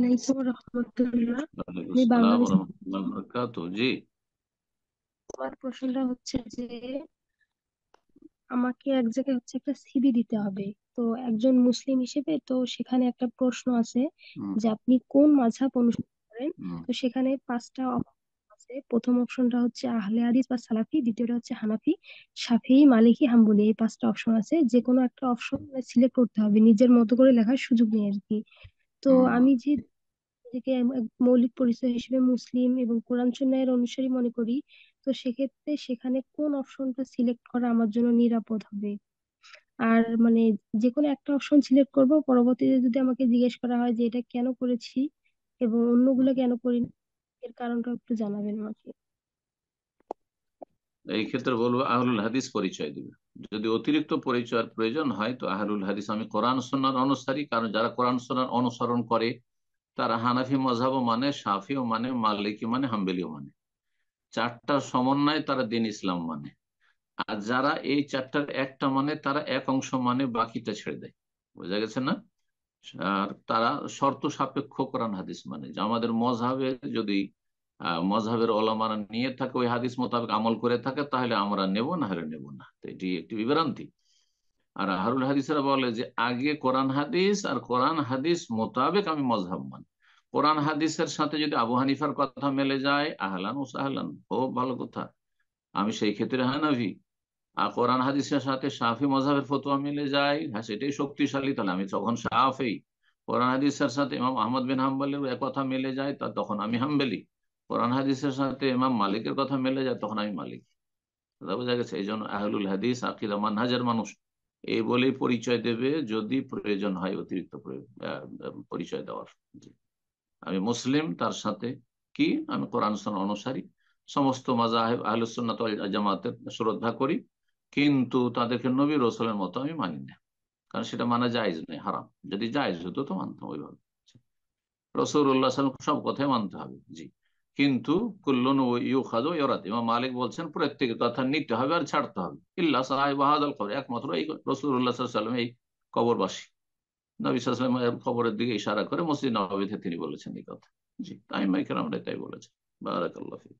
আলাইকুম রহমতুল্লাহ। ওয়ালাইকুম আমি আসসালাম বাংলাদেশ। রহমতুল্লাহ বরকাতুহ। জি। আমার প্রশ্নটা হচ্ছে যে আমাকে এক জায়গায় হচ্ছে একটা সিভি দিতে হবে। তো একজন মুসলিম হিসেবে তো সেখানে একটা প্রশ্ন আছে হুম, যে আপনি কোন মাযহাব অনুসরণ করেন। হুম, তো সেখানে পাঁচটা অপশন আছে। প্রথম অপশনটা হচ্ছে আহলে হাদিস বা সালাফি, দ্বিতীয়টা হচ্ছে হানাফি, শাফিঈ, মালিকি, হাম্বলি। এই পাঁচটা অপশন আছে, যে কোনো একটা অপশন সিলেক্ট করতে হবে, নিজের মতো করে লেখার সুযোগ নেই আর কি। তো হুম। আমি যে নিজেকে এক মৌলিক পরিচয় হিসেবে মুসলিম এবং কোরআন সুন্নাহের অনুসারী মনে করি, তো সেক্ষেত্রে সেখানে কোন অপশনটা সিলেক্ট করা আমার জন্য নিরাপদ হবে? আর মানে যে কোনো একটা অপশন সিলেক্ট করব, পরবর্তীতে যদি আমাকে জিজ্ঞেস করা হয় যে এটা কেন করেছি এবং অন্যগুলো কেন করিনি, এর কারণটা একটু জানাবেন আমাকে। এই ক্ষেত্রে বলবো আহলুল হাদিস পরিচয় দিবে। যদি অতিরিক্ত পরিচয়ের প্রয়োজন হয় তো আহলুল হাদিস, আমি কোরআন সুন্নাহর অনুসারী, কারণ যারা কোরআন সুন্নাহর অনুসরণ করে তারা হানাফি মযহাবও মানে, শাফিও মানে, মালিকি মানে, হাম্বলিও মানে। চারটার সমন্বয়ে তারা দিন ইসলাম মানে। আর যারা এই চারটার একটা মানে তারা এক অংশ মানে, বাকিটা ছেড়ে দেয়। বোঝা গেছে না? আর তারা শর্ত সাপেক্ষ কোরআন হাদিস মানে, যে আমাদের মজহাবে যদি মজহাবের ওলামারা নিয়ে থাকে, ওই হাদিস মোতাবেক আমল করে থাকে, তাহলে আমরা নেব, না হলে নেব না। তো এটি একটি বিভ্রান্তি। আর আহলুল হাদিসরা বলে যে আগে কোরআন হাদিস, আর কোরআন হাদিস মোতাবেক আমি মজহাব মানি। কোরআন হাদিসের সাথে যদি আবু হানিফার কথা মেলে যায়, আহলান ও সাহলান, ও ভালো কথা, আমি সেই ক্ষেত্রে হানাফি। আর কোরআন হাদিসের সাথে শাফি মজহাবের ফতোয়া মিলে যায়, হ্যাঁ সেটাই শক্তিশালী, তাহলে আমি তখন শাফি। কোরআন হাদিসের সাথে ইমাম আহমদ বিন হাম্বলের কথা মিলে যায়, তা তখন আমি হাম্বলি। কোরআন হাদিসের সাথে ইমাম মালিকের কথা মিলে যায়, তখন আমি মালিক। কথা বোঝা গেছে? এই জন্য আহলুল হাদিস আকিদা মানহাজের মানুষ এই বলেই পরিচয় দেবে, যদি প্রয়োজন হয় অতিরিক্ত পরিচয় দেওয়ার। জি। আমি মুসলিম, তার সাথে কি, আমি কোরআন সুন্নাহ অনুসারী, সমস্ত মাযহাব আহলুস সুন্নাত ওয়াল জামাতের শ্রদ্ধা করি, কিন্তু তাদেরকে নবী রসুলের মতো আমি মানি না। কারণ সেটা মানা জায়েজ নেই, হারাম। যদি জায়েজ হতো তো মানতাম ওইভাবে। রাসূলুল্লাহ সাল্লাল্লাহু আলাইহি ওয়াসাল্লাম সব কথাই মানতে হবে। জি। কিন্তু কুল্লুন ইউখাযু ওয়া ইউরাদ, ইমাম মালিক বলছেন প্রত্যেকের কথা নিতে হবে আর ছাড়তে হবে, ইল্লা সাহিব হাযাল কবর, একমাত্র এই রাসূলুল্লাহ সাল্লাল্লাহু আলাইহি ওয়াসাল্লাম, এই কবরবাসী। নবী সাল্লাল্লাহু আলাইহি ওয়াসাল্লাম কবরের দিকে ইশারা করে মসজিদ নববীতে তিনি বলেছেন এই কথা। জি, তাই মাইকের আমরা তাই বলেছেন। বারাকাল্লাহু ফিক।